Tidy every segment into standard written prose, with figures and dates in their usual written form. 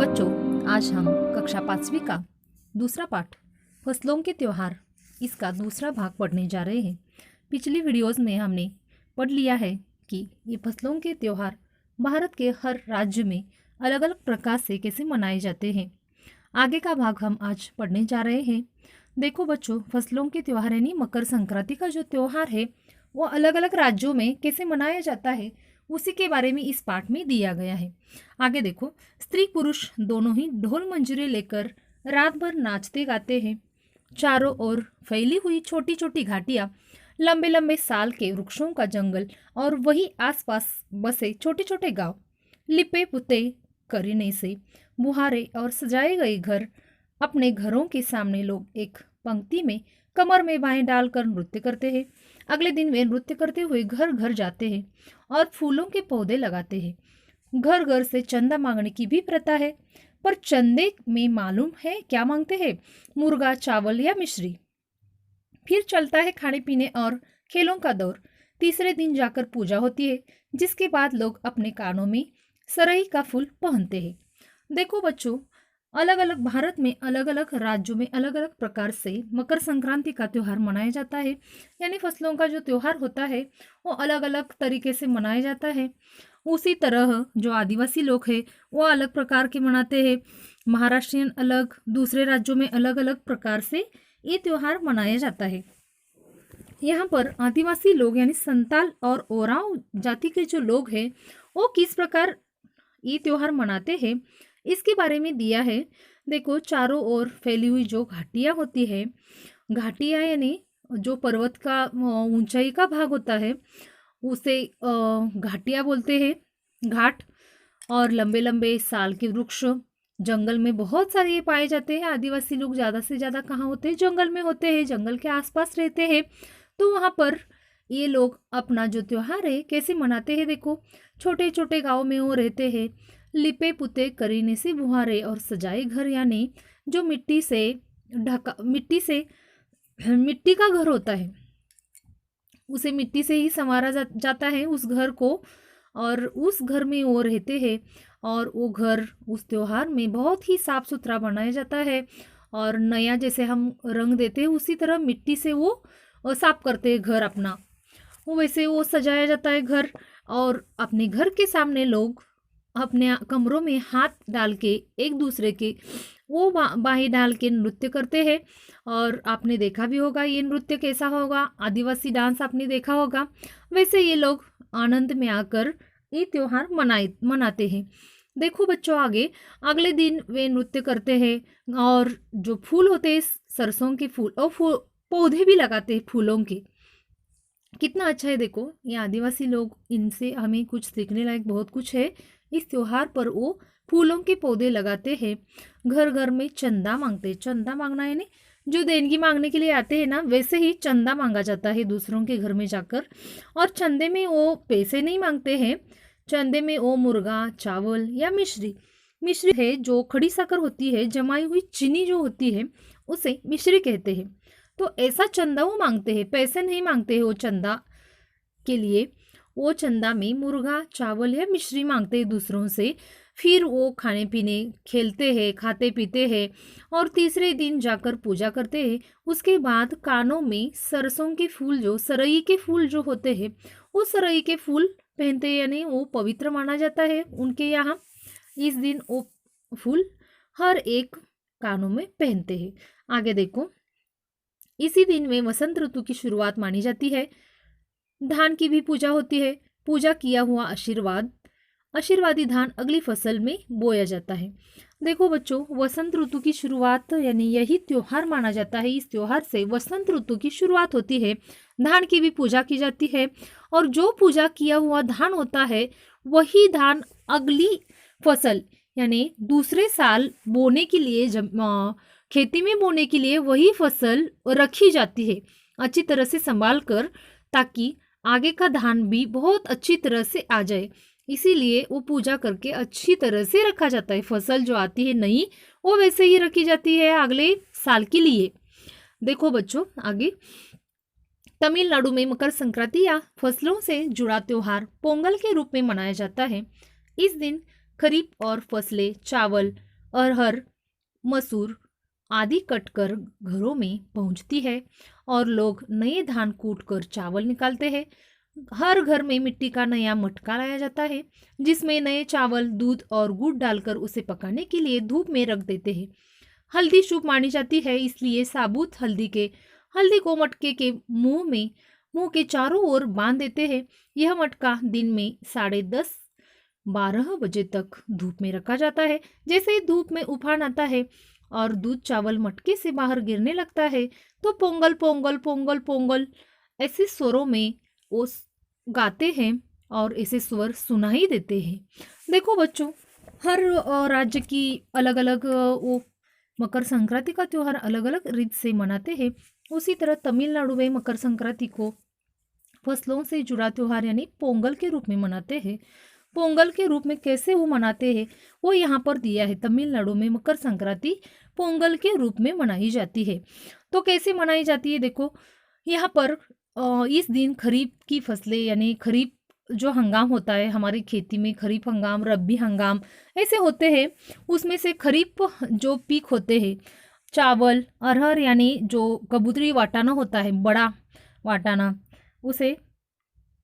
बच्चों, आज हम कक्षा 5वीं का दूसरा पाठ फसलों के त्योहार इसका दूसरा भाग पढ़ने जा रहे हैं। पिछली वीडियोस में हमने पढ़ लिया है कि ये फसलों के त्योहार भारत के हर राज्य में अलग अलग प्रकार से कैसे मनाए जाते हैं। आगे का भाग हम आज पढ़ने जा रहे हैं। देखो बच्चों, फसलों के त्योहार यानी मकर संक्रांति का जो त्योहार है वो अलग अलग राज्यों में कैसे मनाया जाता है उसी के बारे में इस पाठ में दिया गया है। आगे देखो, स्त्री पुरुष दोनों ही ढोल मंजीरे लेकर रात भर नाचते गाते हैं। चारों ओर फैली हुई छोटी छोटी घाटियां, लंबे लंबे साल के वृक्षों का जंगल और वही आसपास बसे छोटे छोटे गांव, लिपे पुते करने से बुहारे और सजाए गए घर। अपने घरों के सामने लोग एक पंक्ति में कमर में बाहें डालकर नृत्य करते हैं। अगले दिन वे नृत्य करते हुए घर घर जाते हैं और फूलों के पौधे लगाते हैं। घर घर से चंदा मांगने की भी प्रथा है, पर चंदे में मालूम है क्या मांगते हैं? मुर्गा, चावल या मिश्री। फिर चलता है खाने पीने और खेलों का दौर। तीसरे दिन जाकर पूजा होती है, जिसके बाद लोग अपने कानों में सरई का फूल पहनते हैं। देखो बच्चों, अलग अलग भारत में अलग अलग राज्यों में अलग अलग प्रकार से मकर संक्रांति का त्योहार मनाया जाता है। यानी फसलों का जो त्योहार होता है वो अलग अलग तरीके से मनाया जाता है। उसी तरह जो आदिवासी लोग हैं वो अलग प्रकार के मनाते हैं। महाराष्ट्रियन अलग, दूसरे राज्यों में अलग अलग प्रकार से ये त्योहार मनाया जाता है। यहाँ पर आदिवासी लोग यानी संताल और ओराव जाति के जो लोग हैं वो किस प्रकार ये त्योहार मनाते हैं इसके बारे में दिया है। देखो, चारों ओर फैली हुई जो घाटियाँ होती है, घाटियाँ यानी जो पर्वत का ऊंचाई का भाग होता है उसे घाटियाँ बोलते हैं, घाट। और लंबे लंबे साल के वृक्ष जंगल में बहुत सारे ये पाए जाते हैं। आदिवासी लोग ज़्यादा से ज़्यादा कहाँ होते हैं? जंगल में होते हैं, जंगल के आसपास रहते हैं। तो वहाँ पर ये लोग अपना जो त्योहार है कैसे मनाते हैं? देखो, छोटे छोटे गाँव में वो रहते हैं। लिपे पुते करीने से बुहारे और सजाए घर, यानी जो मिट्टी का घर होता है उसे मिट्टी से ही संवारा जाता है उस घर को, और उस घर में वो रहते हैं। और वो घर उस त्योहार में बहुत ही साफ सुथरा बनाया जाता है और नया जैसे हम रंग देते हैं उसी तरह मिट्टी से वो साफ करते हैं घर अपना, वो वैसे वो सजाया जाता है घर। और अपने घर के सामने लोग अपने कमरों में हाथ डाल के एक दूसरे के वो बाहें डाल के नृत्य करते हैं। और आपने देखा भी होगा ये नृत्य कैसा होगा, आदिवासी डांस आपने देखा होगा। वैसे ये लोग आनंद में आकर ये त्योहार मनाते हैं। देखो बच्चों, आगे अगले दिन वे नृत्य करते हैं और जो फूल होते हैं सरसों के फूल और पौधे भी लगाते हैं फूलों के। कितना अच्छा है। देखो, ये आदिवासी लोग, इनसे हमें कुछ सीखने लायक बहुत कुछ है। इस त्योहार पर वो फूलों के पौधे लगाते हैं। घर घर में चंदा मांगते हैं। चंदा मांगना यानी जो देनगी मांगने के लिए आते हैं ना, वैसे ही चंदा मांगा जाता है दूसरों के घर में जाकर। और चंदे में वो पैसे नहीं मांगते हैं, चंदे में वो मुर्गा, चावल या मिश्री है जो खड़ी साकर होती है, जमाई हुई चीनी जो होती है उसे मिश्री कहते हैं। तो ऐसा चंदा वो मांगते हैं, पैसे नहीं मांगते हैं। वो चंदा के लिए वो चंदा में मुर्गा, चावल या मिश्री मांगते हैं दूसरों से। फिर वो खाने पीने, खेलते हैं, खाते पीते हैं और तीसरे दिन जाकर पूजा करते हैं। उसके बाद कानों में सरसों के फूल, जो सरई के फूल जो होते हैं वो सरई के फूल पहनते हैं, यानी वो पवित्र माना जाता है उनके यहाँ। इस दिन वो फूल हर एक कानों में पहनते हैं। आगे देखो, इसी दिन में वसंत ऋतु की शुरुआत मानी जाती है। धान की भी पूजा होती है। पूजा किया हुआ आशीर्वादी धान अगली फसल में बोया जाता है। देखो बच्चों, वसंत ऋतु की शुरुआत यानी यही त्योहार माना जाता है। इस त्योहार से वसंत ऋतु की शुरुआत होती है। धान की भी पूजा की जाती है और जो पूजा किया हुआ धान होता है वही धान अगली फसल यानी दूसरे साल बोने के लिए, खेती में बोने के लिए वही फसल रखी जाती है अच्छी तरह से संभाल कर, ताकि आगे का धान भी बहुत अच्छी तरह से आ जाए। इसीलिए वो पूजा करके अच्छी तरह से रखा जाता है। फसल जो आती है नई, वो वैसे ही रखी जाती है अगले साल के लिए। देखो बच्चों, आगे तमिलनाडु में मकर संक्रांति या फसलों से जुड़ा त्योहार पोंगल के रूप में मनाया जाता है। इस दिन खरीफ और फसलें, चावल, अरहर, मसूर आदि कटकर घरों में पहुंचती है और लोग नए धान कूटकर चावल निकालते हैं। हर घर में मिट्टी का नया मटका लाया जाता है जिसमें नए चावल, दूध और गुड़ डालकर उसे पकाने के लिए धूप में रख देते हैं। हल्दी शुभ मानी जाती है, इसलिए साबुत हल्दी को मटके के मुंह के चारों ओर बांध देते हैं। यह मटका दिन में 10:30-12 बजे तक धूप में रखा जाता है। जैसे ही धूप में उफान आता है और दूध चावल मटके से बाहर गिरने लगता है तो पोंगल पोंगल पोंगल पोंगल ऐसे स्वरों में वो गाते हैं और ऐसे स्वर सुनाई देते हैं। देखो बच्चों, हर राज्य की अलग अलग वो मकर संक्रांति का त्योहार अलग अलग रीत से मनाते हैं। उसी तरह तमिलनाडु में मकर संक्रांति को फसलों से जुड़ा त्योहार यानी पोंगल के रूप में मनाते हैं। पोंगल के रूप में कैसे वो मनाते हैं वो यहाँ पर दिया है। तमिलनाडु में मकर संक्रांति पोंगल के रूप में मनाई जाती है। तो कैसे मनाई जाती है, देखो यहाँ पर इस दिन खरीफ की फसलें यानी खरीफ जो हंगाम होता है हमारी खेती में, खरीफ हंगाम, रब्बी हंगाम ऐसे होते हैं। उसमें से खरीफ जो पीक होते हैं, चावल, अरहर यानी जो कबूतरी वाटाना होता है, बड़ा वाटाना, उसे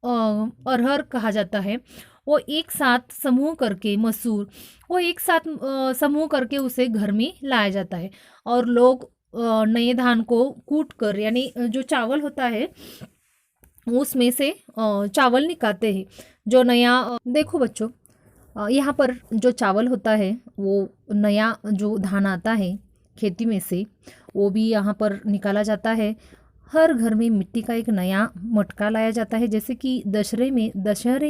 अरहर कहा जाता है। वो एक साथ समूह करके, मसूर, वो एक साथ समूह करके उसे घर में लाया जाता है और लोग नए धान को कूट कर यानी जो चावल होता है उसमें से चावल निकालते हैं। जो नया देखो बच्चों, यहाँ पर जो चावल होता है वो नया जो धान आता है खेती में से वो भी यहाँ पर निकाला जाता है। हर घर में मिट्टी का एक नया मटका लाया जाता है, जैसे कि दशहरे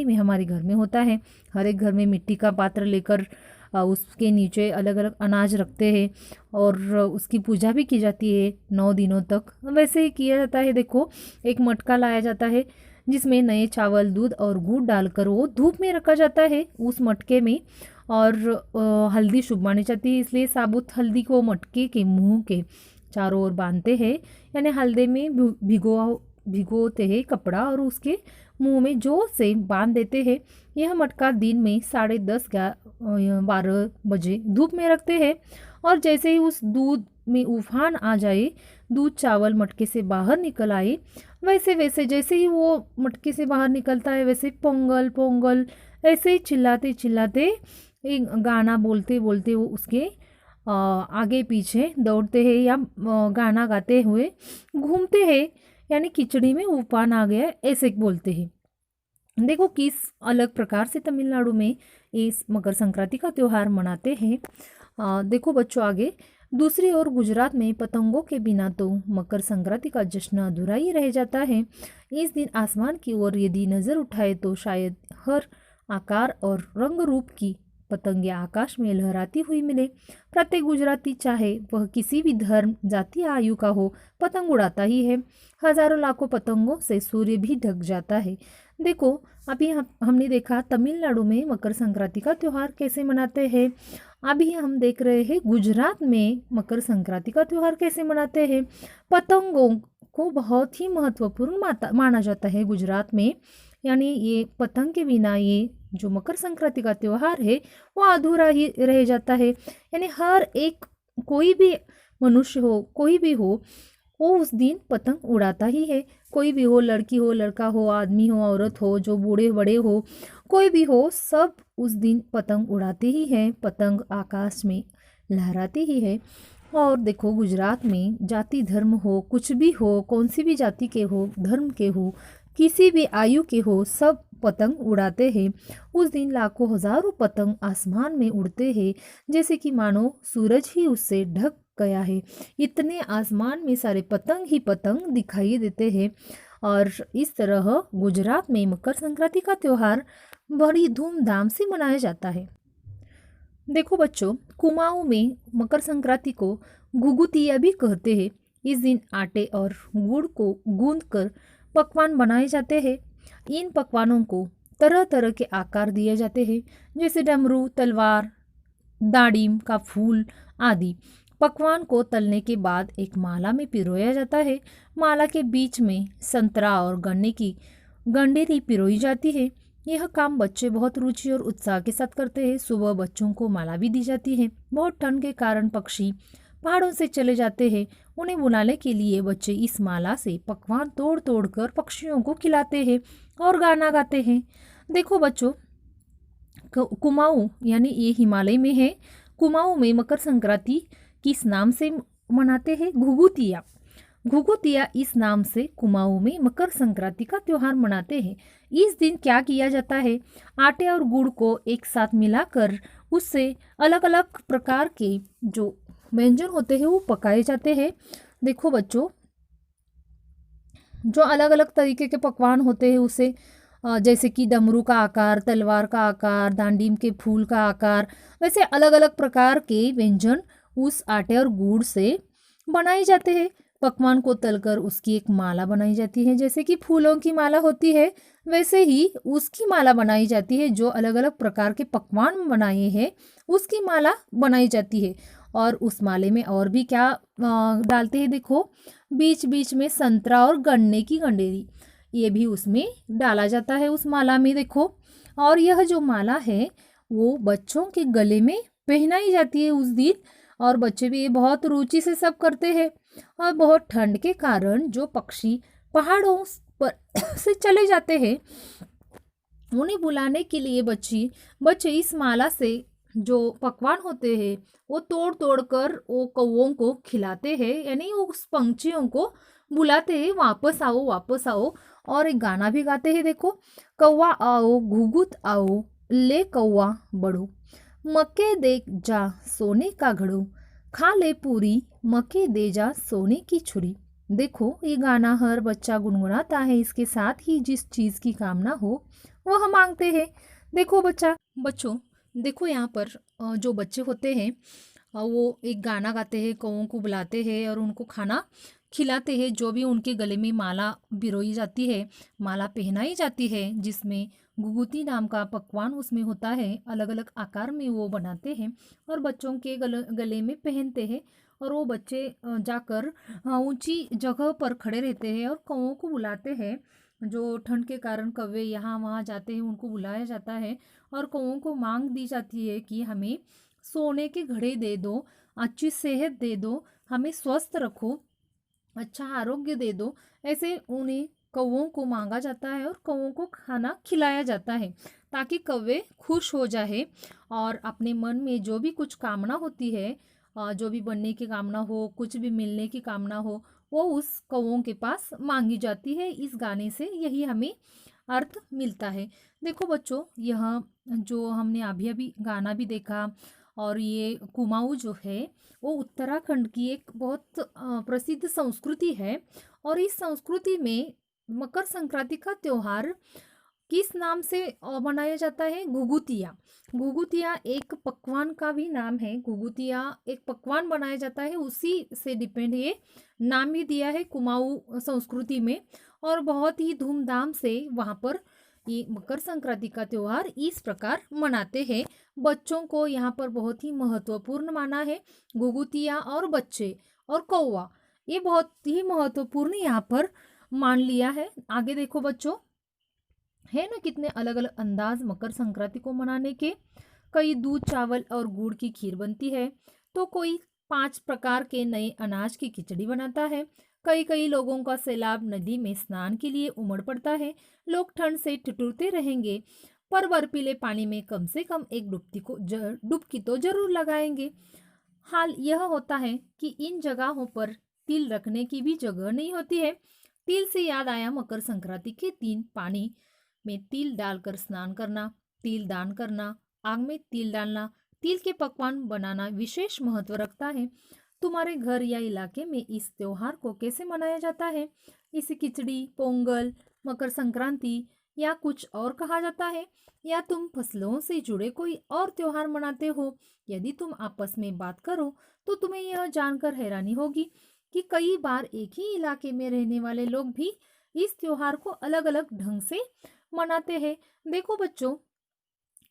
में हमारे घर में होता है। हर एक घर में मिट्टी का पात्र लेकर उसके नीचे अलग अलग अनाज रखते हैं और उसकी पूजा भी की जाती है 9 दिनों तक। वैसे ही किया जाता है। देखो, एक मटका लाया जाता है जिसमें नए चावल, दूध और गुड़ डालकर वो धूप में रखा जाता है उस मटके में। और हल्दी शुभ मानी जाती है, इसलिए साबुत हल्दी को मटके के मुंह के चारों ओर बांधते हैं, यानी हल्दी में भिगोते हैं कपड़ा और उसके मुंह में जोर से बांध देते हैं। यह मटका दिन में 10:30-12 बजे धूप में रखते हैं और जैसे ही उस दूध में उफान आ जाए, दूध चावल मटके से बाहर निकल आए, वैसे वैसे जैसे ही वो मटके से बाहर निकलता है वैसे पोंगल पोंगल ऐसे ही चिल्लाते चिल्लाते एक गाना बोलते बोलते वो उसके आगे पीछे दौड़ते हैं या गाना गाते हुए घूमते हैं, यानी खिचड़ी में उफान आ गया ऐसे बोलते हैं। देखो किस अलग प्रकार से तमिलनाडु में इस मकर संक्रांति का त्योहार मनाते हैं। देखो बच्चों, आगे दूसरी ओर गुजरात में पतंगों के बिना तो मकर संक्रांति का जश्न अधूरा ही रह जाता है। इस दिन आसमान की ओर यदि नजर उठाए तो शायद हर आकार और रंग रूप की पतंगे आकाश में लहराती हुई मिले। प्रत्येक गुजराती चाहे वह किसी भी धर्म, जाति, आयु का हो, पतंग उड़ाता ही है। हजारों लाखों पतंगों से सूर्य भी ढक जाता है। देखो, अभी हमने देखा तमिलनाडु में मकर संक्रांति का त्योहार कैसे मनाते हैं। अभी हम देख रहे हैं गुजरात में मकर संक्रांति का त्योहार कैसे मनाते हैं। पतंगों को बहुत ही महत्वपूर्ण माना जाता है गुजरात में, यानी ये पतंग के बिना ये जो मकर संक्रांति का त्योहार है वो अधूरा ही रह जाता है। यानी हर एक कोई भी मनुष्य हो, कोई भी हो, वो उस दिन पतंग उड़ाता ही है। कोई भी हो, लड़की हो, लड़का हो, आदमी हो, औरत हो, जो बूढ़े बड़े हो, कोई भी हो, सब उस दिन पतंग उड़ाते ही हैं। पतंग आकाश में लहराती ही है। और देखो, गुजरात में जाति धर्म हो, कुछ भी हो, कौन सी भी जाति के हो, धर्म के हो, किसी भी आयु के हो, सब पतंग उड़ाते हैं। उस दिन लाखों हजारों पतंग आसमान में उड़ते हैं, जैसे कि मानो सूरज ही उससे ढक गया है। इतने आसमान में सारे पतंग ही पतंग दिखाई देते हैं। और इस तरह गुजरात में मकर संक्रांति का त्योहार बड़ी धूमधाम से मनाया जाता है। देखो बच्चों, कुमाऊं में मकर संक्रांति को घुघुतिया भी कहते हैं। इस दिन आटे और गुड़ को गूंदकर पकवान बनाए जाते हैं। इन पकवानों को तरह तरह के आकार दिए जाते हैं, जैसे डमरू, तलवार, दाड़िम का फूल आदि। पकवान को तलने के बाद एक माला में पिरोया जाता है। माला के बीच में संतरा और गन्ने की गंडेरी पिरोई जाती है। यह काम बच्चे बहुत रुचि और उत्साह के साथ करते हैं। सुबह बच्चों को माला भी दी जाती है। बहुत ठंड के कारण पक्षी पहाड़ों से चले जाते हैं। उन्हें बुलाने के लिए बच्चे इस माला से पकवान तोड़ तोड़ कर पक्षियों को खिलाते हैं और गाना गाते हैं। देखो बच्चों, कुमाऊं यानी ये हिमालय में है। कुमाऊं में मकर संक्रांति किस नाम से मनाते हैं? घुघुतिया। घुघुतिया इस नाम से कुमाऊं में मकर संक्रांति का त्योहार मनाते हैं। इस दिन क्या किया जाता है? आटे और गुड़ को एक साथ मिलाकर उससे अलग अलग प्रकार के जो व्यंजन होते हैं वो पकाए जाते हैं। देखो बच्चों, जो अलग अलग तरीके के पकवान होते हैं उसे जैसे कि डमरू का आकार, तलवार का आकार, दांडीम के फूल का आकार, वैसे अलग अलग प्रकार के व्यंजन उस आटे और गुड़ से बनाए जाते हैं। पकवान को तलकर उसकी एक माला बनाई जाती है। जैसे कि फूलों की माला होती है वैसे ही उसकी माला बनाई जाती है। जो अलग अलग प्रकार के पकवान बनाए हैं उसकी माला बनाई जाती है। और उस माले में और भी क्या डालते हैं? देखो, बीच बीच में संतरा और गन्ने की गंडेरी ये भी उसमें डाला जाता है उस माला में। देखो, और यह जो माला है वो बच्चों के गले में पहनाई जाती है उस दिन। और बच्चे भी ये बहुत रुचि से सब करते हैं। और बहुत ठंड के कारण जो पक्षी पहाड़ों पर से चले जाते हैं उन्हें बुलाने के लिए बच्चे इस माला से जो पकवान होते हैं वो तोड़ तोड़ कर वो कौओं को खिलाते हैं, यानी उस पंछियों को बुलाते हैं, वापस आओ वापस आओ। और एक गाना भी गाते हैं। देखो, कौवा आओ घुघुत आओ, ले कौवा बड़ो, मक्के दे जा सोने का घड़ो, खा ले पूरी मक्के दे जा सोने की छुरी। देखो, ये गाना हर बच्चा गुनगुनाता है। इसके साथ ही जिस चीज़ की कामना हो वह मांगते हैं। देखो बच्चों, देखो यहाँ पर जो बच्चे होते हैं वो एक गाना गाते हैं, कौओं को बुलाते हैं और उनको खाना खिलाते हैं। जो भी उनके गले में माला पिरोई जाती है, माला पहनाई जाती है, जिसमें घुघुती नाम का पकवान उसमें होता है, अलग अलग आकार में वो बनाते हैं और बच्चों के गले में पहनते हैं। और वो बच्चे जाकर ऊंची जगह पर खड़े रहते हैं और कौओं को बुलाते हैं। जो ठंड के कारण कौवे यहाँ वहाँ जाते हैं उनको बुलाया जाता है और कौओं को मांग दी जाती है कि हमें सोने के घड़े दे दो, अच्छी सेहत दे दो, हमें स्वस्थ रखो, अच्छा आरोग्य दे दो। ऐसे उन्हें कौओं को मांगा जाता है और कौओं को खाना खिलाया जाता है ताकि कौवे खुश हो जाए और अपने मन में जो भी कुछ कामना होती है, जो भी बनने की कामना हो, कुछ भी मिलने की कामना हो, वो उस कौओं के पास मांगी जाती है। इस गाने से यही हमें अर्थ मिलता है। देखो बच्चों, यह जो हमने अभी अभी गाना भी देखा और ये कुमाऊँ जो है वो उत्तराखंड की एक बहुत प्रसिद्ध संस्कृति है। और इस संस्कृति में मकर संक्रांति का त्योहार किस नाम से मनाया जाता है? घुघुतिया। घुघुतिया एक पकवान का भी नाम है। घुघुतिया एक पकवान बनाया जाता है, उसी से डिपेंड ये नाम भी दिया है कुमाऊँ संस्कृति में। और बहुत ही धूमधाम से वहाँ पर ये मकर संक्रांति का त्योहार इस प्रकार मनाते हैं। बच्चों को यहाँ पर बहुत ही महत्वपूर्ण माना है। घुघुतिया और बच्चे और कौवा ये बहुत ही महत्वपूर्ण यहाँ पर मान लिया है। आगे देखो बच्चों, है ना कितने अलग अलग अंदाज मकर संक्रांति को मनाने के। कई दूध चावल और गुड़ की खीर बनती है, तो कोई 5 प्रकार के नए अनाज की खिचड़ी बनाता है। कई कई लोगों का सैलाब नदी में स्नान के लिए उमड़ पड़ता है। लोग ठंड से ठिठुरते रहेंगे पर बर्फीले पानी में कम से कम एक डुबकी तो जरूर लगाएंगे। हाल यह होता है कि इन जगहों पर तिल रखने की भी जगह नहीं होती है। तिल से याद आया, मकर संक्रांति के दिन पानी में तिल डालकर स्नान करना, तिल दान करना, आग में तिल डालना, तिल के पकवान बनाना विशेष महत्व रखता है। तुम्हारे घर या इलाके में इस त्योहार को कैसे मनाया जाता है? इसे खिचड़ी, पोंगल, मकर संक्रांति या कुछ और कहा जाता है? या तुम फसलों से जुड़े कोई और त्योहार मनाते हो? यदि तुम आपस में बात करो तो तुम्हें यह जानकर हैरानी होगी कि कई बार एक ही इलाके में रहने वाले लोग भी इस त्योहार को अलग अलग ढंग से मनाते हैं। देखो बच्चों,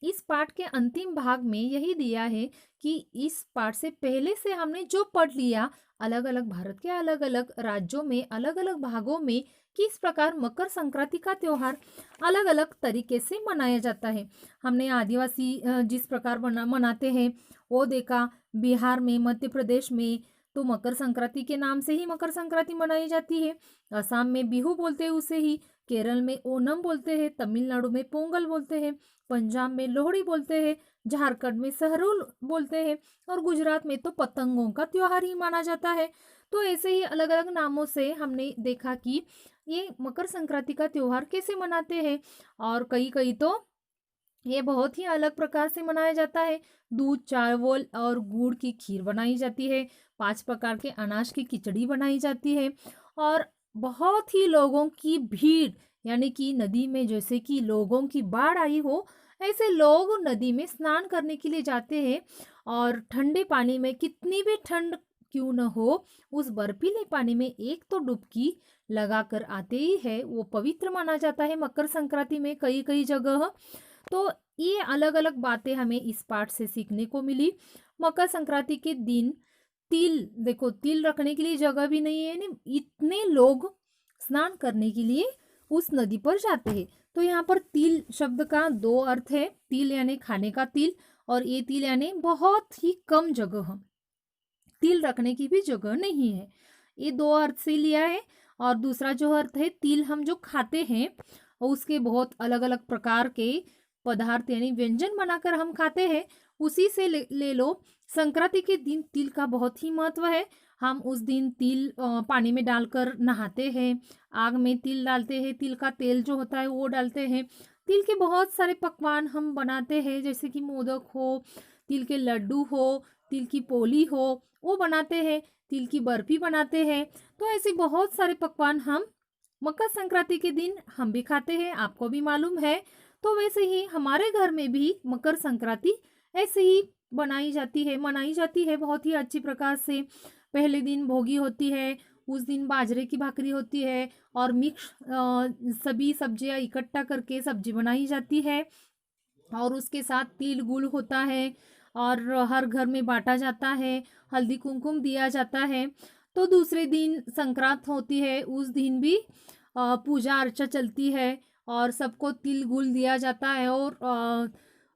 इस पाठ के अंतिम भाग में यही दिया है कि इस पाठ से पहले से हमने जो पढ़ लिया, अलग अलग भारत के अलग अलग राज्यों में, अलग अलग भागों में किस प्रकार मकर संक्रांति का त्योहार अलग अलग तरीके से मनाया जाता है। हमने आदिवासी जिस प्रकार मनाते हैं वो देखा। बिहार में, मध्य प्रदेश में तो मकर संक्रांति के नाम से ही मकर संक्रांति मनाई जाती है। असम में बिहू बोलते हैं उसे ही, केरल में ओनम बोलते हैं, तमिलनाडु में पोंगल बोलते हैं, पंजाब में लोहड़ी बोलते हैं, झारखंड में सहरुल बोलते हैं और गुजरात में तो पतंगों का त्योहार ही माना जाता है। तो ऐसे ही अलग अलग नामों से हमने देखा कि ये मकर संक्रांति का त्योहार कैसे मनाते हैं। और कई कई तो ये बहुत ही अलग प्रकार से मनाया जाता है। दूध, चावल और गुड़ की खीर बनाई जाती है, 5 प्रकार के अनाज की खिचड़ी बनाई जाती है और बहुत ही लोगों की भीड़, यानी कि नदी में जैसे कि लोगों की बाढ़ आई हो, ऐसे लोग नदी में स्नान करने के लिए जाते हैं और ठंडे पानी में, कितनी भी ठंड क्यों न हो, उस बर्फीले पानी में एक तो डुबकी लगा कर आते ही है। वो पवित्र माना जाता है मकर संक्रांति में कई कई जगह। तो ये अलग अलग बातें हमें इस पाठ से सीखने को मिली। मकर संक्रांति के दिन तिल, देखो तिल रखने के लिए जगह भी नहीं है, इतने लोग स्नान करने के लिए उस नदी पर जाते हैं। तो यहाँ पर तिल शब्द का 2 अर्थ है। तिल यानी खाने का तिल और ये तिल यानी बहुत ही कम जगह, तिल रखने की भी जगह नहीं है। ये 2 अर्थ से लिया है। और दूसरा जो अर्थ है, तिल हम जो खाते हैं उसके बहुत अलग अलग प्रकार के पदार्थ यानी व्यंजन बनाकर हम खाते हैं, उसी से ले लो। संक्रांति के दिन तिल का बहुत ही महत्व है। हम उस दिन तिल पानी में डालकर नहाते हैं, आग में तिल डालते हैं, तिल का तेल जो होता है वो डालते हैं। तिल के बहुत सारे पकवान हम बनाते हैं, जैसे कि मोदक हो, तिल के लड्डू हो, तिल की पोली हो, वो बनाते हैं, तिल की बर्फी बनाते हैं। तो ऐसे बहुत सारे पकवान हम मकर संक्रांति के दिन हम भी खाते हैं, आपको भी मालूम है। तो वैसे ही हमारे घर में भी मकर संक्रांति ऐसे ही बनाई जाती है, मनाई जाती है बहुत ही अच्छी प्रकार से। पहले दिन भोगी होती है, उस दिन बाजरे की भाकरी होती है और मिक्स सभी सब्जियां इकट्ठा करके सब्जी बनाई जाती है और उसके साथ तिल गुड़ होता है और हर घर में बांटा जाता है, हल्दी कुमकुम दिया जाता है। तो दूसरे दिन संक्रांत होती है, उस दिन भी पूजा अर्चा चलती है और सबको तिल गुड़ दिया जाता है और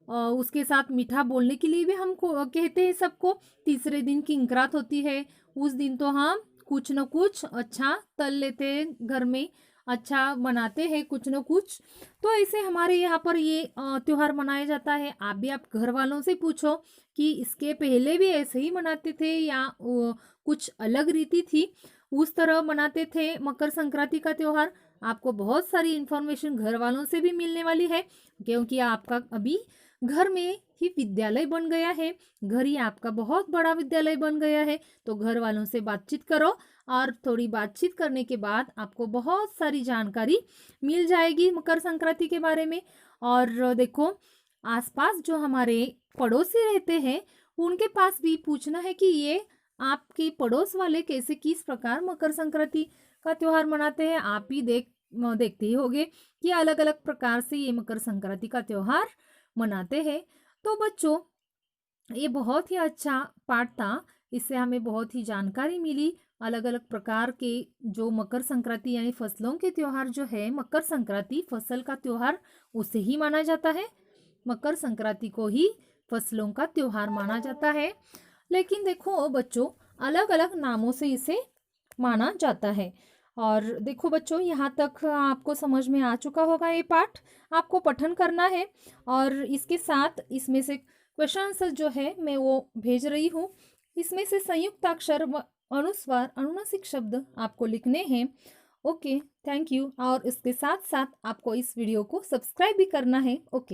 उसके साथ मीठा बोलने के लिए भी हम कहते हैं सबको। तीसरे दिन किंक्रांत होती है, उस दिन तो हम कुछ न कुछ अच्छा तल लेते हैं, घर में अच्छा बनाते हैं कुछ न कुछ। तो ऐसे हमारे यहाँ पर ये त्योहार मनाया जाता है। आप भी आप घर वालों से पूछो कि इसके पहले भी ऐसे ही मनाते थे या कुछ अलग रीति थी, उस तरह मनाते थे मकर संक्रांति का त्योहार। आपको बहुत सारी इन्फॉर्मेशन घर वालों से भी मिलने वाली है, क्योंकि आपका अभी घर में ही विद्यालय बन गया है, घर ही आपका बहुत बड़ा विद्यालय बन गया है। तो घर वालों से बातचीत करो और थोड़ी बातचीत करने के बाद आपको बहुत सारी जानकारी मिल जाएगी मकर संक्रांति के बारे में। और देखो, आसपास जो हमारे पड़ोसी रहते हैं उनके पास भी पूछना है कि ये आपके पड़ोस वाले कैसे, किस प्रकार मकर संक्रांति का त्योहार मनाते हैं। आप ही देखते ही होंगे कि अलग अलग प्रकार से ये मकर संक्रांति का त्योहार मनाते हैं। तो बच्चों, ये बहुत ही अच्छा पाठ था, इससे हमें बहुत ही जानकारी मिली। अलग अलग प्रकार के जो मकर संक्रांति यानी फसलों के त्योहार जो है, मकर संक्रांति फसल का त्योहार उसे ही माना जाता है, मकर संक्रांति को ही फसलों का त्योहार माना जाता है। लेकिन देखो बच्चों, अलग अलग नामों से इसे माना जाता है। और देखो बच्चों, यहाँ तक आपको समझ में आ चुका होगा ये पाठ। आपको पठन करना है और इसके साथ इसमें से क्वेश्चन आंसर जो है मैं वो भेज रही हूँ। इसमें से संयुक्ताक्षर व अनुस्वार अनुनासिक शब्द आपको लिखने हैं। Okay, thank you. और इसके साथ साथ आपको इस वीडियो को सब्सक्राइब भी करना है। ओके।